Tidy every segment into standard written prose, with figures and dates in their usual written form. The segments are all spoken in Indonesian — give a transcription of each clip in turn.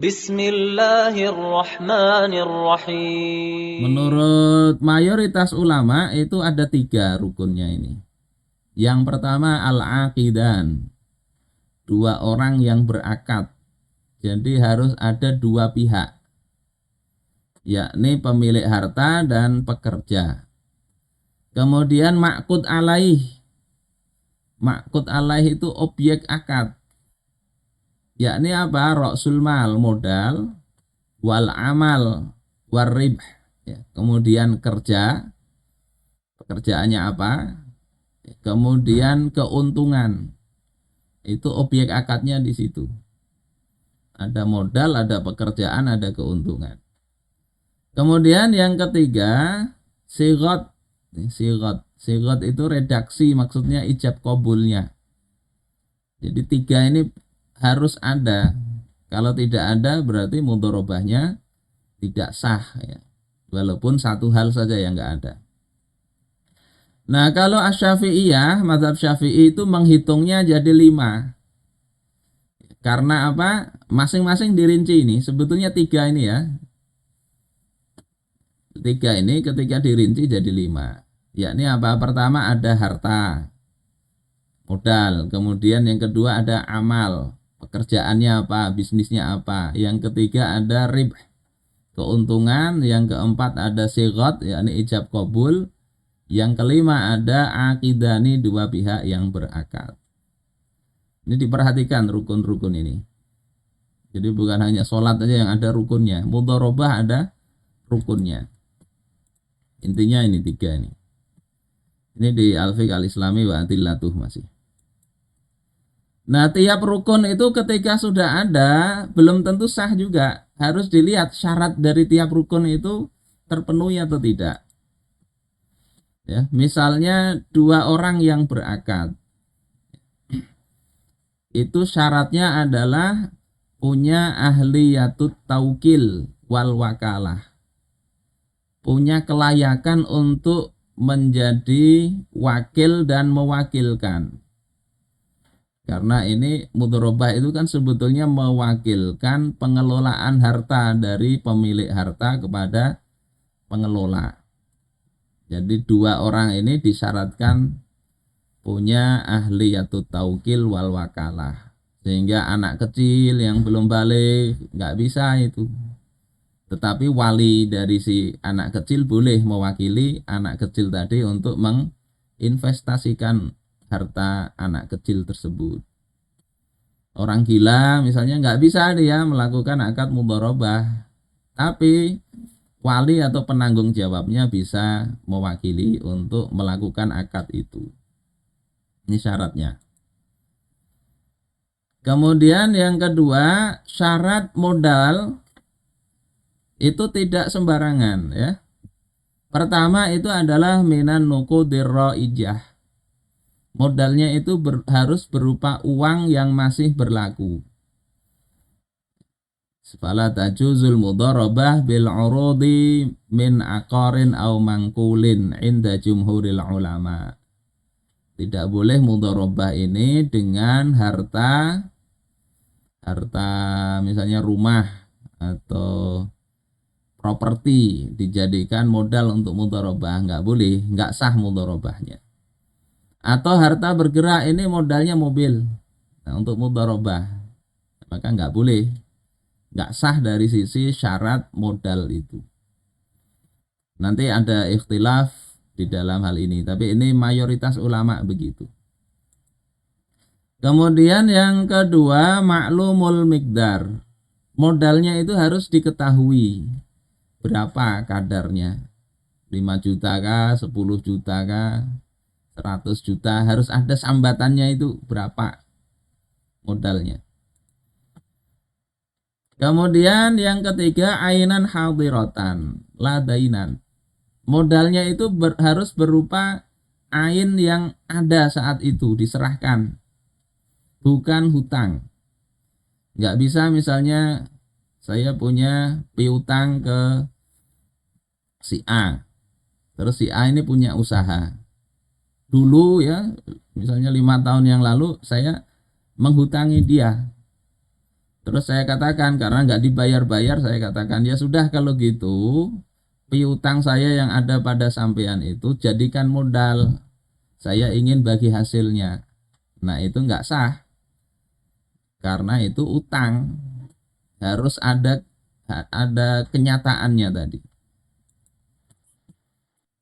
Bismillahirrahmanirrahim. Menurut mayoritas ulama itu ada 3 rukunnya ini. Yang pertama al-aqidan, 2 orang yang berakad. Jadi harus ada 2 pihak, yakni pemilik harta dan pekerja. Kemudian ma'qud alaih. Ma'qud alaih itu objek akad. Yakni apa? Ra'sul mal, modal, wal amal, warribh. Ya, kemudian kerja, pekerjaannya apa? Kemudian keuntungan. Itu objek akadnya di situ. Ada modal, ada pekerjaan, ada keuntungan. Kemudian yang ketiga, sigot. Sigot itu redaksi, maksudnya ijab kabulnya. Jadi 3 ini harus ada. Kalau tidak ada berarti mudharabahnya tidak sah ya. Walaupun satu hal saja yang enggak ada. Nah, kalau Asy-Syafi'iyah, mazhab Syafi'i itu menghitungnya jadi 5. Karena apa? Masing-masing dirinci ini. Sebetulnya 3 ini ya. 3 ini ketika dirinci jadi 5. Yakni apa? Pertama ada harta, modal. Kemudian yang kedua ada amal, pekerjaannya apa, bisnisnya apa. Yang ketiga ada ribh, keuntungan. Yang keempat ada sigot, yakni ijab kabul. Yang kelima ada akidani, 2 pihak yang berakad. Ini diperhatikan rukun-rukun ini. Jadi bukan hanya sholat saja yang ada rukunnya, mudharabah ada rukunnya. Intinya ini 3 ini. Ini di Al-Fiqh Al-Islami wa Adillatuh masih. Nah, tiap rukun itu ketika sudah ada belum tentu sah juga. Harus dilihat syarat dari tiap rukun itu terpenuhi atau tidak. Ya, misalnya 2 orang yang berakad. Itu syaratnya adalah punya ahliyatut taukil wal wakalah. Punya kelayakan untuk menjadi wakil dan mewakilkan. Karena ini mudharabah itu kan sebetulnya mewakilkan pengelolaan harta dari pemilik harta kepada pengelola. Jadi 2 orang ini disyaratkan punya ahliyatut taukil wal wakalah. Sehingga anak kecil yang belum balik nggak bisa itu. Tetapi wali dari si anak kecil boleh mewakili anak kecil tadi untuk menginvestasikan harta anak kecil tersebut. Orang gila misalnya nggak bisa dia melakukan akad mudharabah, tapi wali atau penanggung jawabnya bisa mewakili untuk melakukan akad itu. Ini syaratnya. Kemudian yang kedua, syarat modal itu tidak sembarangan ya. Pertama itu adalah minan nuqudir raijah. Modalnya itu harus berupa uang yang masih berlaku. Fala tajuzul mudharabah bil urudi min aqarin aw mangkulin inda jumhuril ulama. Tidak boleh mudharabah ini dengan harta misalnya rumah atau properti dijadikan modal untuk mudharabah, enggak boleh, enggak sah mudharabahnya. Atau harta bergerak ini modalnya mobil. Nah, untuk mudharabah maka enggak boleh. Enggak sah dari sisi syarat modal itu. Nanti ada ikhtilaf di dalam hal ini, tapi ini mayoritas ulama begitu. Kemudian yang kedua, maklumul miqdar. Modalnya itu harus diketahui berapa kadarnya. 5 juta kah, 10 juta kah, 100 juta, harus ada sambatannya itu berapa modalnya. Kemudian yang ketiga, ainan hadiratan, ladainan. Modalnya itu harus berupa ain yang ada saat itu diserahkan, bukan hutang. Nggak bisa misalnya saya punya piutang ke si A, terus si A ini punya usaha. Dulu ya, misalnya 5 tahun yang lalu saya menghutangi dia. Terus saya katakan, karena nggak dibayar-bayar, saya katakan, ya sudah kalau gitu, piutang saya yang ada pada sampean itu jadikan modal. Saya ingin bagi hasilnya. Nah itu nggak sah, karena itu utang. Harus ada kenyataannya tadi.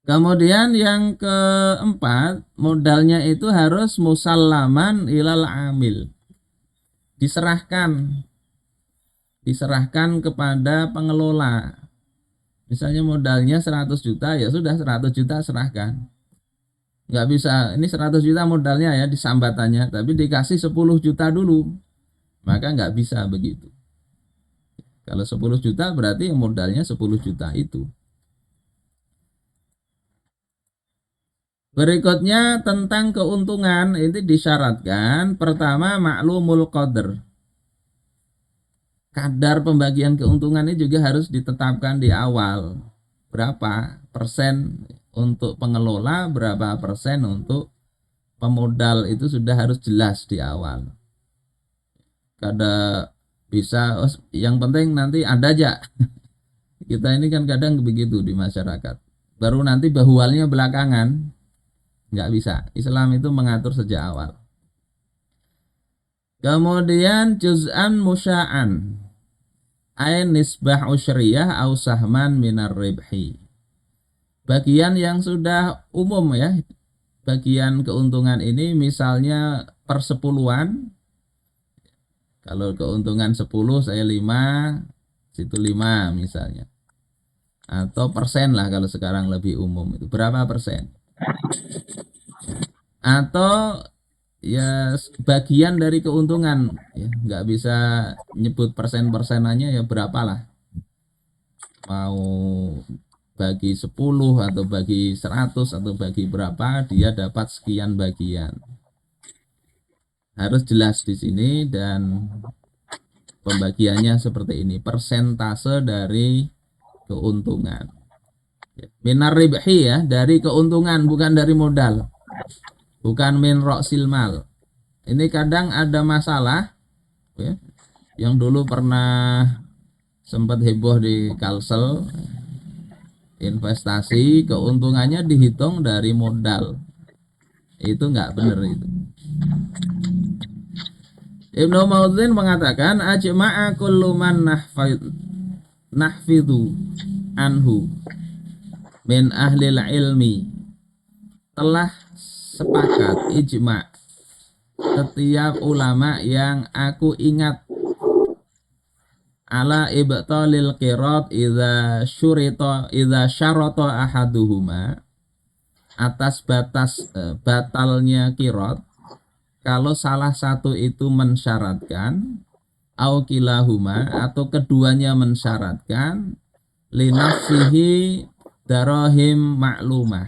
Kemudian yang keempat, modalnya itu harus musallaman ilal amil. Diserahkan kepada pengelola. Misalnya modalnya 100 juta, ya sudah 100 juta serahkan. Nggak bisa, ini 100 juta modalnya ya di sambatannya, tapi dikasih 10 juta dulu. Maka nggak bisa begitu. Kalau 10 juta berarti modalnya 10 juta itu. Berikutnya tentang keuntungan, ini disyaratkan pertama maklumul qadr. Kadar pembagian keuntungan ini juga harus ditetapkan di awal. Berapa persen untuk pengelola, berapa persen untuk pemodal, itu sudah harus jelas di awal. Kada bisa, yang penting nanti ada aja. Kita ini kan kadang begitu di masyarakat. Baru nanti bahualnya belakangan. Nggak bisa. Islam itu mengatur sejak awal. Kemudian juz'an musya'an. Ain nisbah usyriyah au sahman minar ribhi. Bagian yang sudah umum ya. Bagian keuntungan ini misalnya persepuluhan. Kalau keuntungan 10 saya 5, situ 5 misalnya. Atau persen lah kalau sekarang lebih umum itu. Berapa persen? Atau ya bagian dari keuntungan ya, nggak bisa nyebut persenannya, ya berapalah, mau bagi 10 atau bagi 100 atau bagi berapa, dia dapat sekian bagian, harus jelas di sini. Dan pembagiannya seperti ini, persentase dari keuntungan. Minar ribhi ya, dari keuntungan, bukan dari modal, bukan min roksil mal. Ini kadang ada masalah ya, yang dulu pernah sempat heboh di Kalsel, investasi keuntungannya dihitung dari modal. Itu nggak benar itu. Ibnu Maudzin mengatakan ajma'a kullu man nahfidhu anhu min ahlil ilmi, telah sepakat ijma' setiap ulama yang aku ingat, ala ibtalil qirat idza syarata ahaduhuma, atas batalnya qirat kalau salah satu itu mensyaratkan, au kilahuma atau keduanya mensyaratkan, linafsihi darahim maklumah,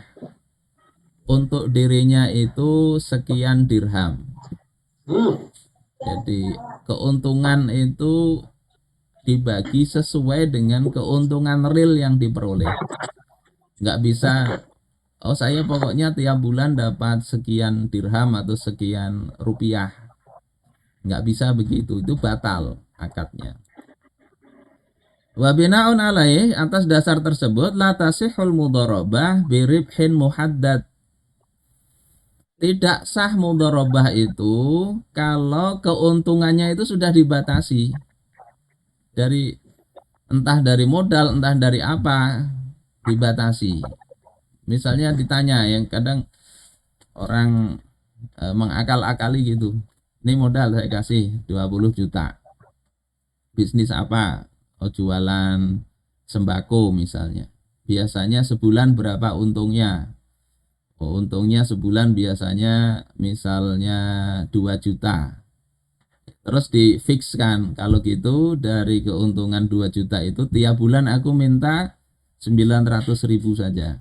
untuk dirinya itu sekian dirham. Jadi keuntungan itu dibagi sesuai dengan keuntungan real yang diperoleh. Nggak bisa, oh saya pokoknya tiap bulan dapat sekian dirham atau sekian rupiah. Nggak bisa begitu, itu batal akadnya. Wa bina'un alaih, atas dasar tersebut, la tasihul mudharabah biribhin muhaddad. Tidak sah mudharabah itu kalau keuntungannya itu sudah dibatasi. Dari entah dari modal, entah dari apa, dibatasi. Misalnya ditanya, yang kadang orang mengakal-akali gitu. Ini modal saya kasih 20 juta. Bisnis apa? Oh, jualan sembako misalnya. Biasanya sebulan berapa untungnya? Oh, untungnya sebulan biasanya misalnya 2 juta. Terus difikskan, kalau gitu dari keuntungan 2 juta itu tiap bulan aku minta 900.000 saja.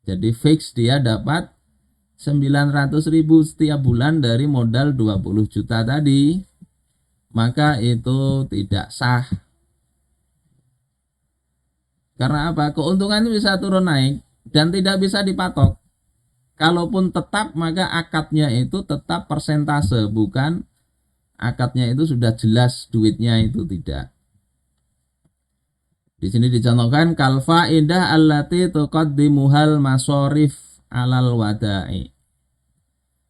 Jadi fix dia dapat 900.000 setiap bulan dari modal 20 juta tadi. Maka itu tidak sah. Karena apa? Keuntungan itu bisa turun naik dan tidak bisa dipatok. Kalaupun tetap, maka akadnya itu tetap persentase, bukan akadnya itu sudah jelas duitnya itu tidak. Di sini dicontohkan kal faidah allati tuqaddimuhal masorif alal wada'i.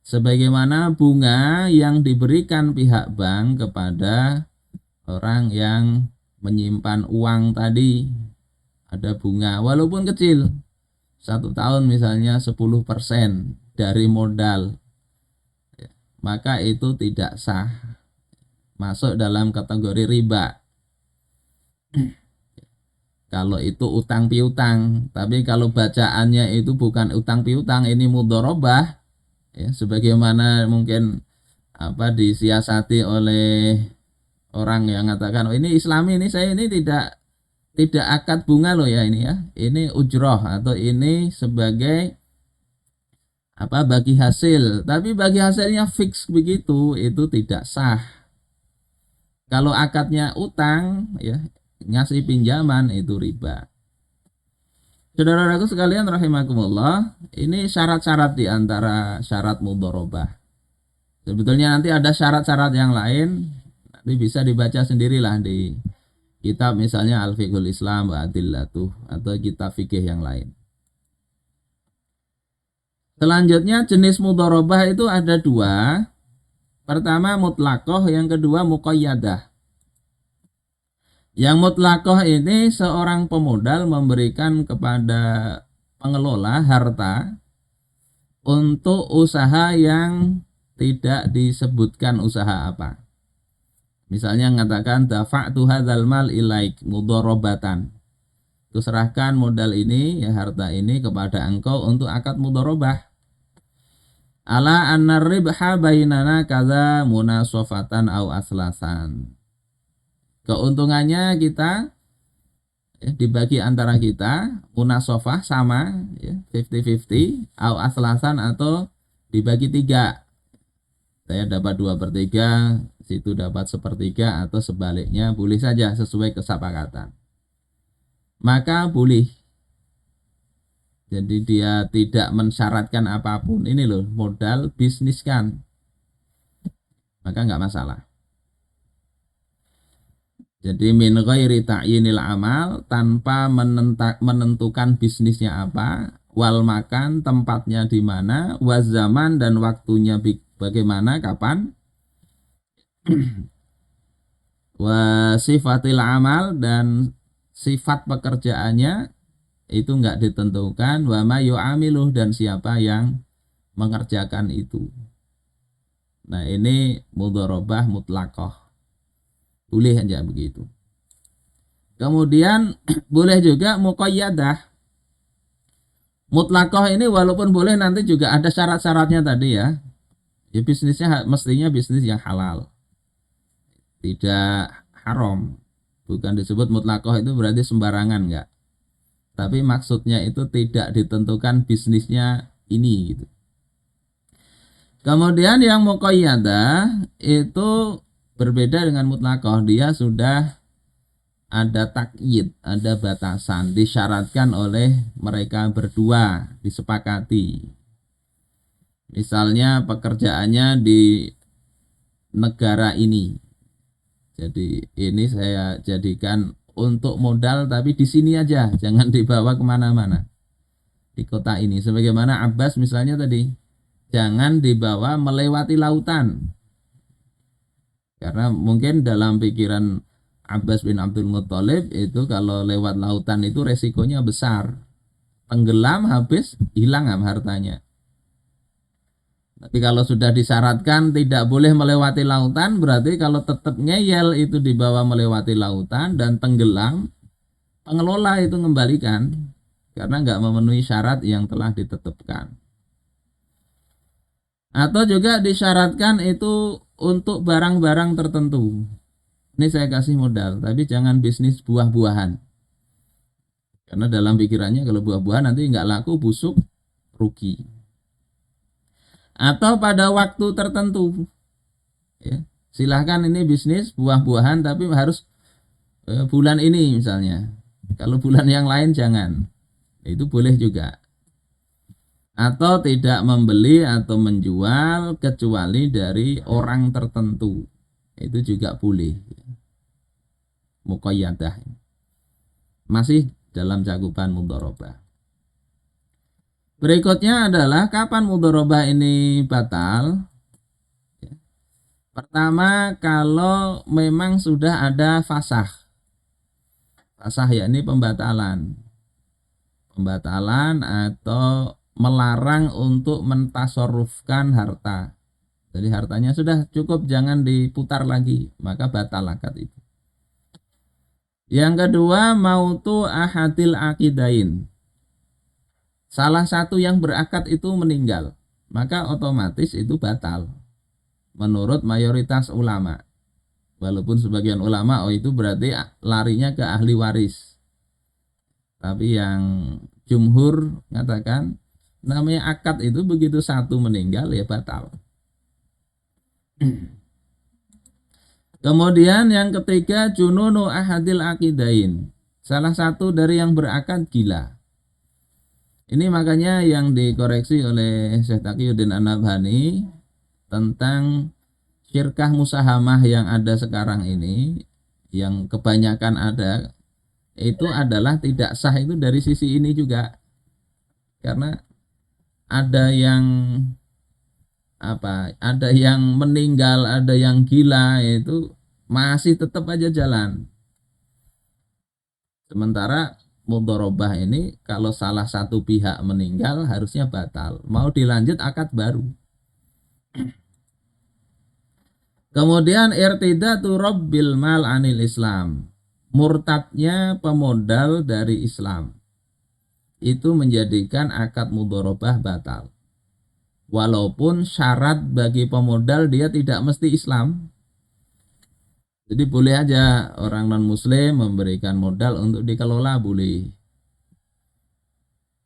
Sebagaimana bunga yang diberikan pihak bank kepada orang yang menyimpan uang tadi, ada bunga walaupun kecil, 1 tahun misalnya 10% dari modal, maka itu tidak sah, masuk dalam kategori riba. Kalau itu utang piutang, tapi kalau bacaannya itu bukan utang piutang, ini mudharabah, ya, sebagaimana mungkin disiasati oleh orang yang mengatakan, oh ini Islami, ini saya ini tidak akad bunga loh ya ini ya, ini ujroh atau ini sebagai bagi hasil, tapi bagi hasilnya fix begitu, itu tidak sah. Kalau akadnya utang, ya, ngasih pinjaman, itu riba. Saudara-saudaraku sekalian rahimakumullah, ini syarat-syarat di antara syarat mudharabah. Sebetulnya nanti ada syarat-syarat yang lain, nanti bisa dibaca sendirilah di kitab misalnya Al-Fiqhul Islam wa Adillatuh atau kitab fikih yang lain. Selanjutnya jenis mudharabah itu ada 2. Pertama mutlaqah, yang kedua muqayyadah. Yang mutlaqah ini seorang pemodal memberikan kepada pengelola harta untuk usaha yang tidak disebutkan usaha apa. Misalnya mengatakan dafa'tu hadzal mal ilaik mudharabatan. Itu serahkan modal ini, ya, harta ini kepada engkau untuk akad mudharabah. Ala annar ribha bainana kaza munasofatan au aslasan. Keuntungannya kita, ya, dibagi antara kita, munasofah sama, ya, 50-50, au aslasan atau dibagi 3. Saya dapat 2/3, situ dapat 1/3 atau sebaliknya, boleh saja sesuai kesepakatan. Maka boleh. Jadi dia tidak mensyaratkan apapun. Ini loh modal bisnis kan, maka nggak masalah. Jadi min ghairi ta'yinil amal, tanpa menentukan bisnisnya apa, wal makan, tempatnya di mana, waz zaman, dan waktunya bagaimana, kapan, wa sifatil amal, dan sifat pekerjaannya itu enggak ditentukan, wa ma yu'amiluh, dan siapa yang mengerjakan itu. Nah, ini mudharabah mutlaqah. Boleh aja begitu. Kemudian boleh juga muqayyadah. Mutlaqah ini walaupun boleh, nanti juga ada syarat-syaratnya tadi ya. Ya bisnisnya mestinya bisnis yang halal, tidak haram. Bukan disebut mutlaqah itu berarti sembarangan, enggak. Tapi maksudnya itu tidak ditentukan bisnisnya ini gitu. Kemudian yang muqayyadah itu berbeda dengan mutlaqah, dia sudah ada takyid, ada batasan, disyaratkan oleh mereka berdua, disepakati. Misalnya pekerjaannya di negara ini, jadi ini saya jadikan untuk modal tapi di sini aja, jangan dibawa kemana-mana, di kota ini. Sebagaimana Abbas misalnya tadi, jangan dibawa melewati lautan, karena mungkin dalam pikiran Abbas bin Abdul Muttalib itu kalau lewat lautan itu resikonya besar, tenggelam, habis, hilang hartanya. Tapi kalau sudah disyaratkan tidak boleh melewati lautan, berarti kalau tetap ngeyel itu dibawa melewati lautan dan tenggelam, pengelola itu mengembalikan karena nggak memenuhi syarat yang telah ditetapkan. Atau juga disyaratkan itu untuk barang-barang tertentu. Ini saya kasih modal, tapi jangan bisnis buah-buahan. Karena dalam pikirannya kalau buah-buahan nanti nggak laku, busuk, rugi. Atau pada waktu tertentu, ya, silahkan ini bisnis buah-buahan tapi harus bulan ini misalnya. Kalau bulan yang lain jangan. Itu boleh juga. Atau tidak membeli atau menjual kecuali dari orang tertentu. itu juga boleh. Muqayyadah masih dalam cakupan mudharabah. Berikutnya adalah kapan mudharabah ini batal? Pertama, kalau memang sudah ada fasah. Fasah yakni pembatalan. Pembatalan atau melarang untuk mentasarrufkan harta. Jadi hartanya sudah cukup, jangan diputar lagi, maka batal akad itu. Yang kedua, mautu ahadil akidain. Salah satu yang berakad itu meninggal, maka otomatis itu batal. Menurut mayoritas ulama. Walaupun sebagian ulama itu berarti larinya ke ahli waris. Tapi yang jumhur mengatakan namanya akad itu begitu satu meninggal ya batal. Kemudian yang ketiga, jununu ahadil akidain. Salah satu dari yang berakad gila. Ini makanya yang dikoreksi oleh Syekh Taqiyuddin An-Nabhani tentang syirkah musahamah yang ada sekarang ini, yang kebanyakan ada, itu adalah tidak sah itu dari sisi ini juga. Karena ada yang ada yang meninggal, ada yang gila, itu masih tetap aja jalan. Sementara mudharabah ini kalau salah satu pihak meninggal harusnya batal. Mau dilanjut akad baru. Kemudian irtidatu rabbil mal anil Islam. Murtadnya pemodal dari Islam. Itu menjadikan akad mudharabah batal. Walaupun syarat bagi pemodal dia tidak mesti Islam. Jadi boleh aja orang non-muslim memberikan modal untuk dikelola, boleh.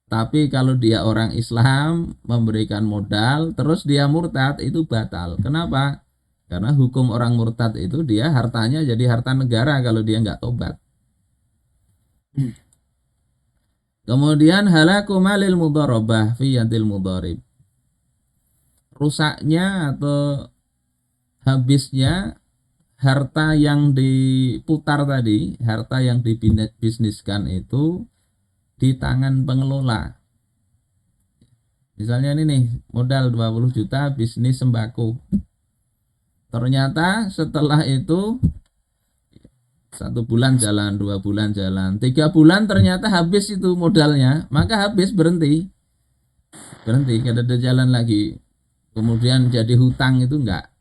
Tapi kalau dia orang Islam memberikan modal terus dia murtad, itu batal. Kenapa? Karena hukum orang murtad itu dia hartanya jadi harta negara kalau dia nggak tobat. Kemudian halaku malil mudharabah fi yadil mudharib. Rusaknya atau habisnya harta yang diputar tadi, harta yang dibisniskan itu di tangan pengelola. Misalnya ini nih, modal 20 juta bisnis sembako. Ternyata setelah itu 1 bulan jalan, 2 bulan jalan, 3 bulan ternyata habis itu modalnya, maka habis, berhenti, gak ada jalan lagi. Kemudian jadi hutang, itu enggak.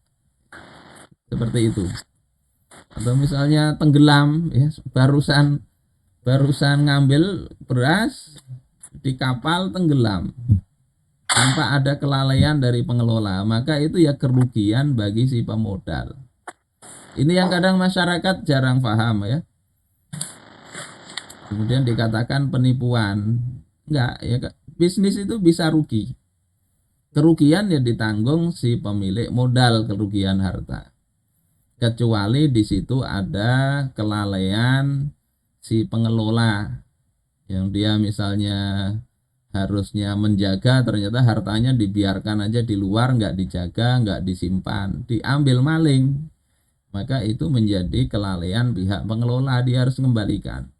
Seperti itu. Atau misalnya tenggelam, ya, barusan ngambil beras di kapal tenggelam tanpa ada kelalaian dari pengelola, maka itu ya kerugian bagi si pemodal. Ini yang kadang masyarakat jarang paham, ya. Kemudian dikatakan penipuan. Enggak, ya, bisnis itu bisa rugi. Kerugian ya ditanggung si pemilik modal, kerugian harta. Kecuali di situ ada kelalaian si pengelola yang dia misalnya harusnya menjaga, ternyata hartanya dibiarkan aja di luar, nggak dijaga, nggak disimpan, diambil maling, maka itu menjadi kelalaian pihak pengelola, dia harus mengembalikan.